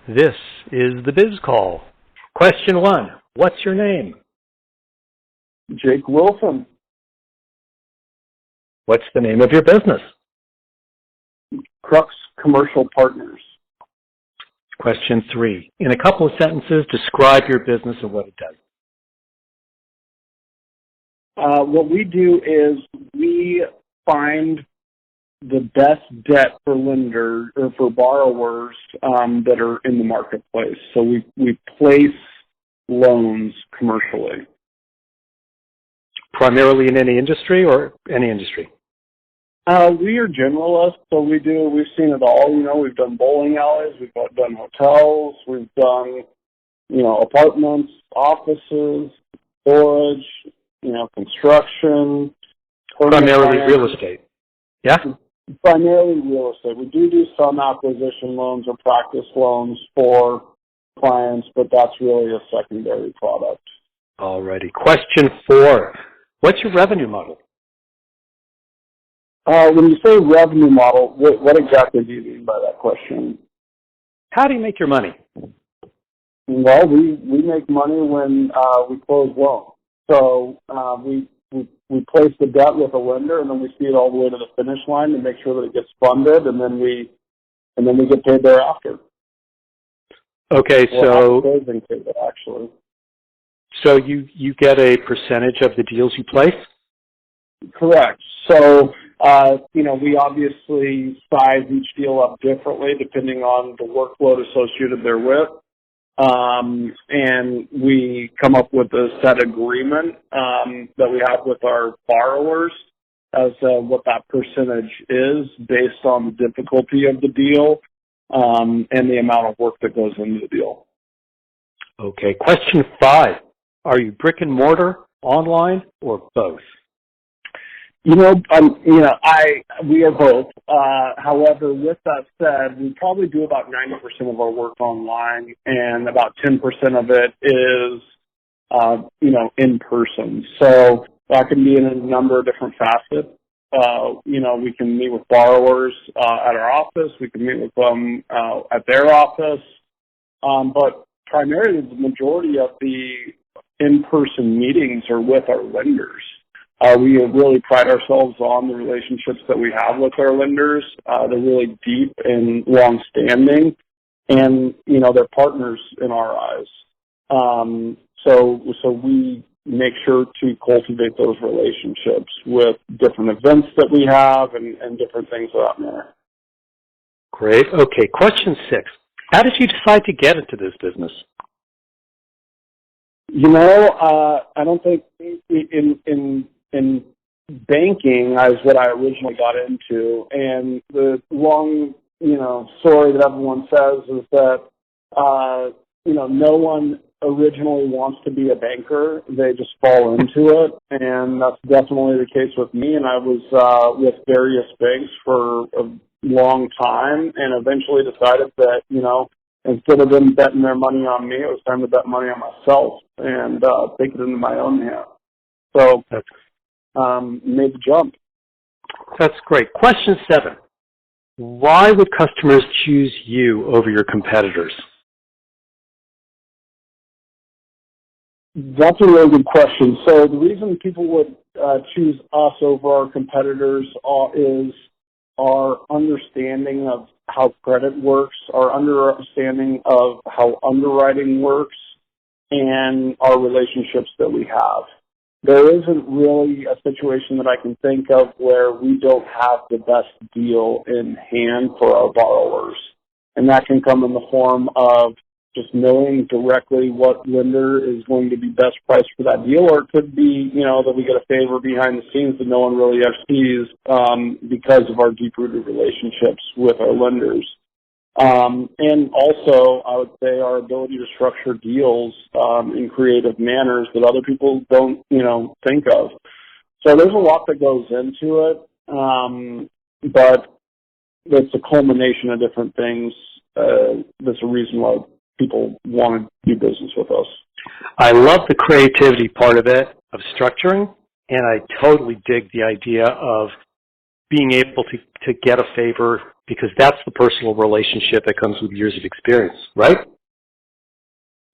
This is the Biz Call. Question 1, what's your name? Jake Wilson. What's the name of your business? Crux Commercial Partners. Question 3, in a couple of sentences, describe your business and what it does. What we do is we find the best debt for lenders or for borrowers that are in the marketplace. So we place loans commercially. Primarily in any industry or any industry? We are generalists, so we've seen it all. You know, we've done bowling alleys, we've done hotels, we've done, apartments, offices, storage, construction. Primarily real estate. Yeah? Primarily real estate. We do some acquisition loans or practice loans for clients, but that's really a secondary product. Alrighty. Question 4, what's your revenue model? When you say revenue model, what exactly do you mean by that question? How do you make your money? Well, we make money when we close loans. So we place the debt with a lender, and then we see it all the way to the finish line to make sure that it gets funded, and then we get paid thereafter. Okay, so actually. So you get a percentage of the deals you place? Correct. So we obviously size each deal up differently depending on the workload associated therewith. And we come up with a set agreement that we have with our borrowers as what that percentage is based on the difficulty of the deal and the amount of work that goes into the deal. Okay. Question 5. Are you brick and mortar, online, or both? We are both. However, with that said, we probably do about 90% of our work online, and about 10% of it is, in person. So that can be in a number of different facets. We can meet with borrowers at our office. We can meet with them at their office. But primarily, the majority of the in-person meetings are with our lenders. We really pride ourselves on the relationships that we have with our lenders. They're really deep and long-standing, and they're partners in our eyes. So we make sure to cultivate those relationships with different events that we have and different things of that matter. Great. Okay. Question 6. How did you decide to get into this business? I don't think in banking is what I originally got into, and the long, story that everyone says is that, no one originally wants to be a banker. They just fall into it, and that's definitely the case with me, and I was with various banks for a long time, and eventually decided that, instead of them betting their money on me, it was time to bet money on myself and take it into my own hands. So made the jump. That's great. Question 7. Why would customers choose you over your competitors? That's a really good question. So the reason people would choose us over our competitors is our understanding of how credit works, our understanding of how underwriting works, and our relationships that we have. There isn't really a situation that I can think of where we don't have the best deal in hand for our borrowers. And that can come in the form of just knowing directly what lender is going to be best priced for that deal, or it could be, that we get a favor behind the scenes that no one really ever sees because of our deep-rooted relationships with our lenders. And also, I would say our ability to structure deals in creative manners that other people don't, think of. So there's a lot that goes into it, but it's a culmination of different things. That's a reason why people want to do business with us. I love the creativity part of it, of structuring, and I totally dig the idea of being able to get a favor because that's the personal relationship that comes with years of experience, right?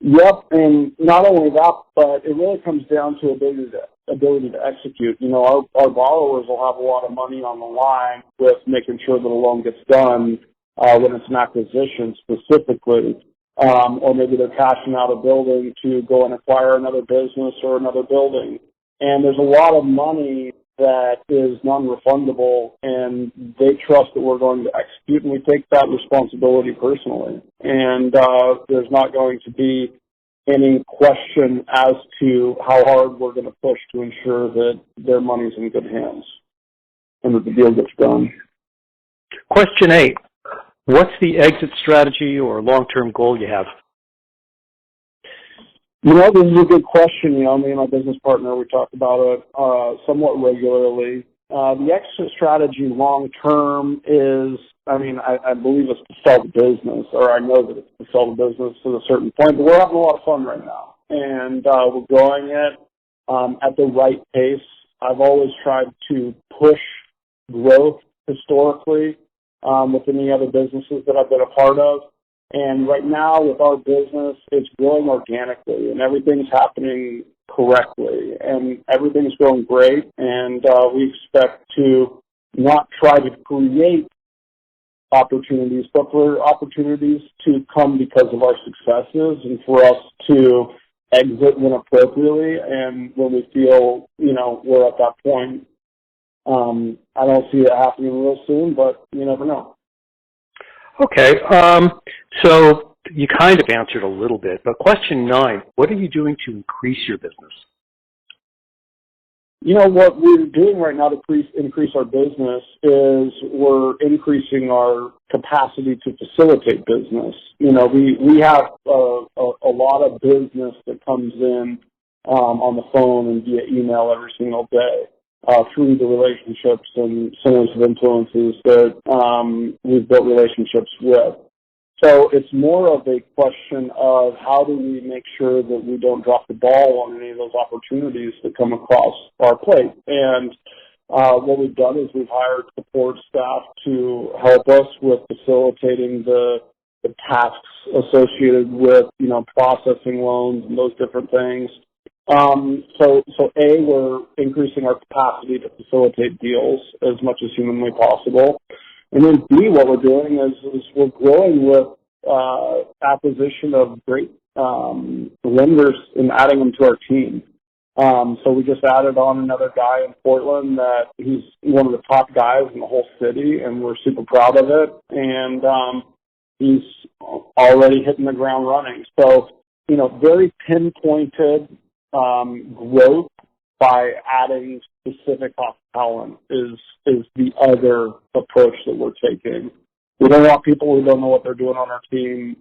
Yep, and not only that, but it really comes down to ability to execute. You know, our borrowers will have a lot of money on the line with making sure that a loan gets done when it's an acquisition specifically, or maybe they're cashing out a building to go and acquire another business or another building. And there's a lot of money that is non-refundable, and they trust that we're going to execute, and we take that responsibility personally. And there's not going to be any question as to how hard we're going to push to ensure that their money's in good hands and that the deal gets done. Question 8. What's the exit strategy or long-term goal you have? You know, this is a good question. You know, me and my business partner, we talk about it somewhat regularly. The exit strategy long-term is, I believe it's to sell the business, or I know that it's to sell the business to a certain point, but we're having a lot of fun right now. And we're growing it at the right pace. I've always tried to push growth historically with any other businesses that I've been a part of. And right now with our business, it's growing organically and everything's happening correctly and everything's going great. And we expect to not try to create opportunities, but for opportunities to come because of our successes and for us to exit when appropriately and when we feel, you know, we're at that point. I don't see it happening real soon, but you never know. Okay, so you kind of answered a little bit, but question 9, what are you doing to increase your business? You know, what we're doing right now to increase our business is we're increasing our capacity to facilitate business. You know, we have a lot of business that comes in on the phone and via email every single day. Through the relationships and centers of influences that we've built relationships with. So it's more of a question of how do we make sure that we don't drop the ball on any of those opportunities that come across our plate. And what we've done is we've hired support staff to help us with facilitating the tasks associated with, you know, processing loans and those different things. So A, we're increasing our capacity to facilitate deals as much as humanly possible. And then B, what we're doing is we're growing with acquisition of great lenders and adding them to our team. So we just added on another guy in Portland that he's one of the top guys in the whole city, and we're super proud of it. And he's already hitting the ground running. So, you know, very pinpointed growth by adding specific talent is the other approach that we're taking. We don't want people who don't know what they're doing on our team.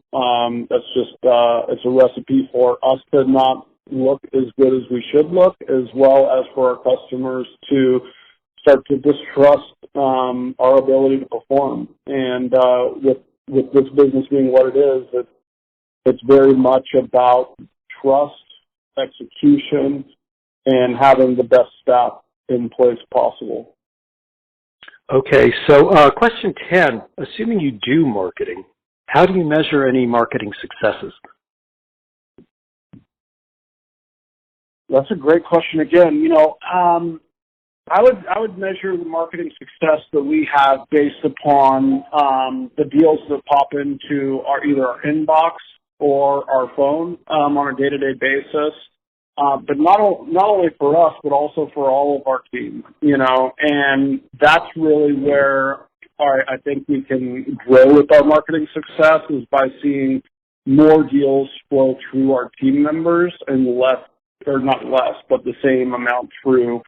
That's just it's a recipe for us to not look as good as we should look, as well as for our customers to start to distrust our ability to perform. And with this business being what it is, it's very much about trust, execution, and having the best staff in place possible. Okay, so question 10, assuming you do marketing, how do you measure any marketing successes? That's a great question again. You know, I would measure the marketing success that we have based upon the deals that pop into either our inbox or our phone on a day-to-day basis. But not only for us, but also for all of our team, you know, and that's really where I think we can grow with our marketing success is by seeing more deals flow through our team members and not less, but the same amount through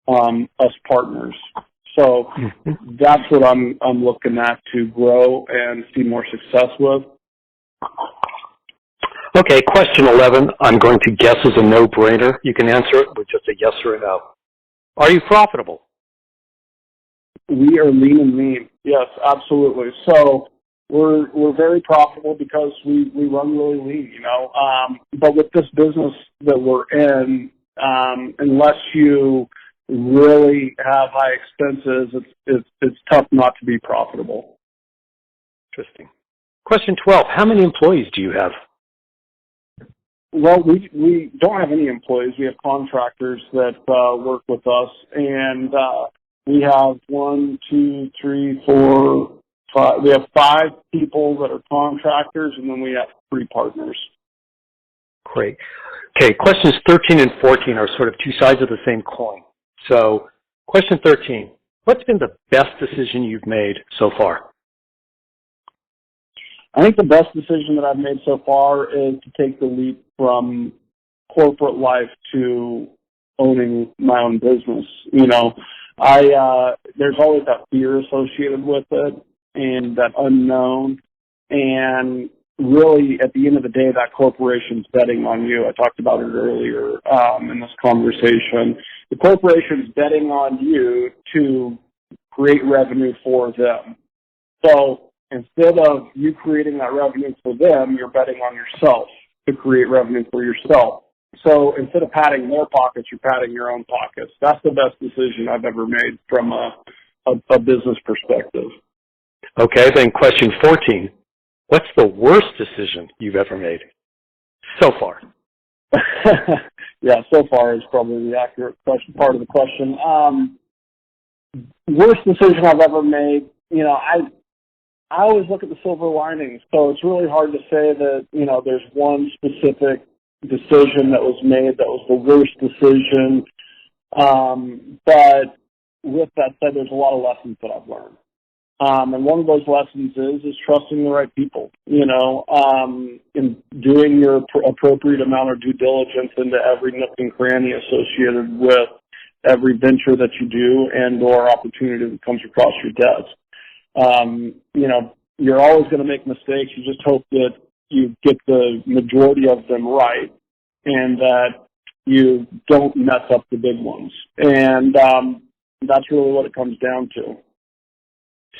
us partners. So that's what I'm looking at to grow and see more success with. Okay, question 11, I'm going to guess is a no-brainer. You can answer it with just a yes or a no. Are you profitable? We are lean and mean. Yes, absolutely. So we're very profitable because we run really lean, you know. But with this business that we're in, unless you really have high expenses, it's tough not to be profitable. Interesting. Question 12, how many employees do you have? Well, we don't have any employees. We have contractors that work with us, and we have 1, 2, 3, 4, 5. We have 5 people that are contractors, and then we have 3 partners. Great. Okay, questions 13 and 14 are sort of two sides of the same coin. So, question 13, what's been the best decision you've made so far? I think the best decision that I've made so far is to take the leap from corporate life to owning my own business. You know, there's always that fear associated with it and that unknown. And really, at the end of the day, that corporation's betting on you. I talked about it earlier in this conversation. The corporation's betting on you to create revenue for them. So instead of you creating that revenue for them, you're betting on yourself to create revenue for yourself. So instead of padding their pockets, you're padding your own pockets. That's the best decision I've ever made from a business perspective. Okay, then question 14. What's the worst decision you've ever made so far? Yeah, so far is probably the accurate question, part of the question. Worst decision I've ever made, you know, I always look at the silver linings, so it's really hard to say that, you know, there's one specific decision that was made that was the worst decision. But with that said, there's a lot of lessons that I've learned. And one of those lessons is trusting the right people, you know, and doing your appropriate amount of due diligence into every nook and cranny associated with every venture that you do and or opportunity that comes across your desk. You know, you're always going to make mistakes. You just hope that you get the majority of them right and that you don't mess up the big ones. And that's really what it comes down to.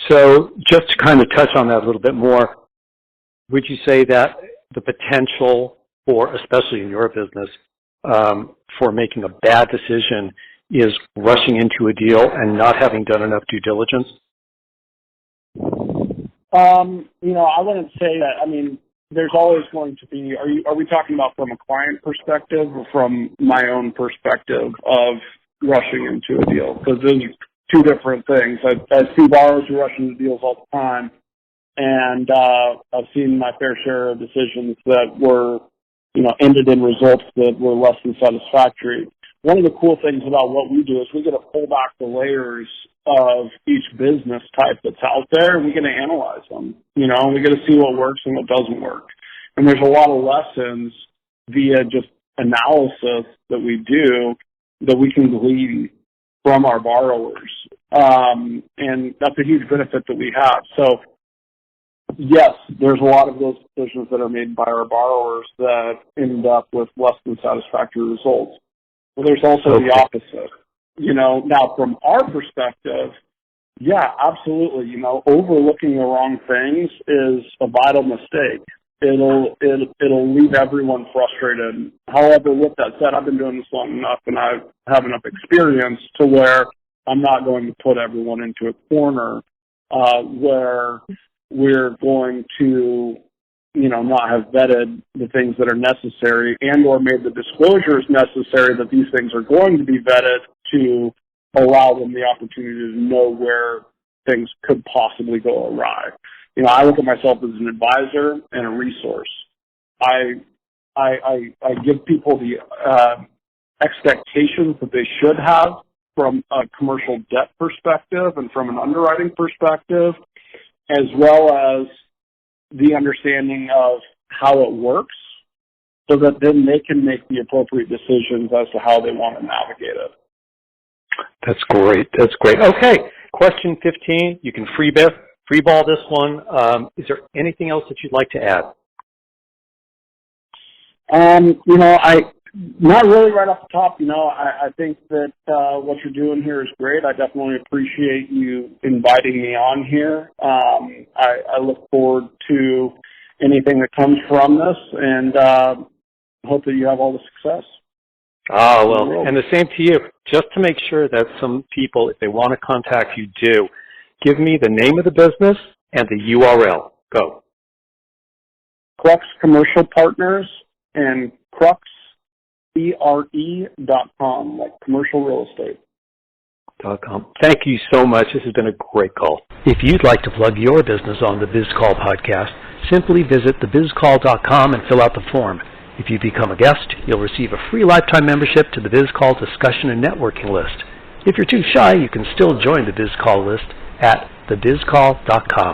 So just to kind of touch on that a little bit more, would you say that the potential for, especially in your business, for making a bad decision is rushing into a deal and not having done enough due diligence? You know, I wouldn't say that. I mean, there's always going to be, are we talking about from a client perspective or from my own perspective of rushing into a deal? Because those are two different things. I see borrowers who rush into deals all the time, and I've seen my fair share of decisions that were, you know, ended in results that were less than satisfactory. One of the cool things about what we do is we get to pull back the layers of each business type that's out there, and we get to analyze them. You know, we get to see what works and what doesn't work. And there's a lot of lessons via just analysis that we do that we can glean from our borrowers. And that's a huge benefit that we have. So, yes, there's a lot of those decisions that are made by our borrowers that end up with less than satisfactory results. Well, there's also the opposite. You know, now from our perspective, yeah, absolutely. You know, overlooking the wrong things is a vital mistake. It'll leave everyone frustrated. However, with that said, I've been doing this long enough and I have enough experience to where I'm not going to put everyone into a corner where we're going to, you know, not have vetted the things that are necessary and or made the disclosures necessary that these things are going to be vetted to allow them the opportunity to know where things could possibly go awry. You know, I look at myself as an advisor and a resource. I give people the expectations that they should have from a commercial debt perspective and from an underwriting perspective, as well as the understanding of how it works so that then they can make the appropriate decisions as to how they want to navigate it. That's great. That's great. Okay. Question 15. You can freeball this one. Is there anything else that you'd like to add? You know, not really right off the top. You know, I think that what you're doing here is great. I definitely appreciate you inviting me on here. I look forward to anything that comes from this, and hope that you have all the success. Ah, well, and the same to you. Just to make sure that some people, if they want to contact you, do, give me the name of the business and the URL. Go. Crux Commercial Partners and CruxCRE.com, like commercial real estate. Thank you so much. This has been a great call. If you'd like to plug your business on the BizCall podcast, simply visit thebizcall.com and fill out the form. If you become a guest, you'll receive a free lifetime membership to the BizCall discussion and networking list. If you're too shy, you can still join the BizCall list at thebizcall.com.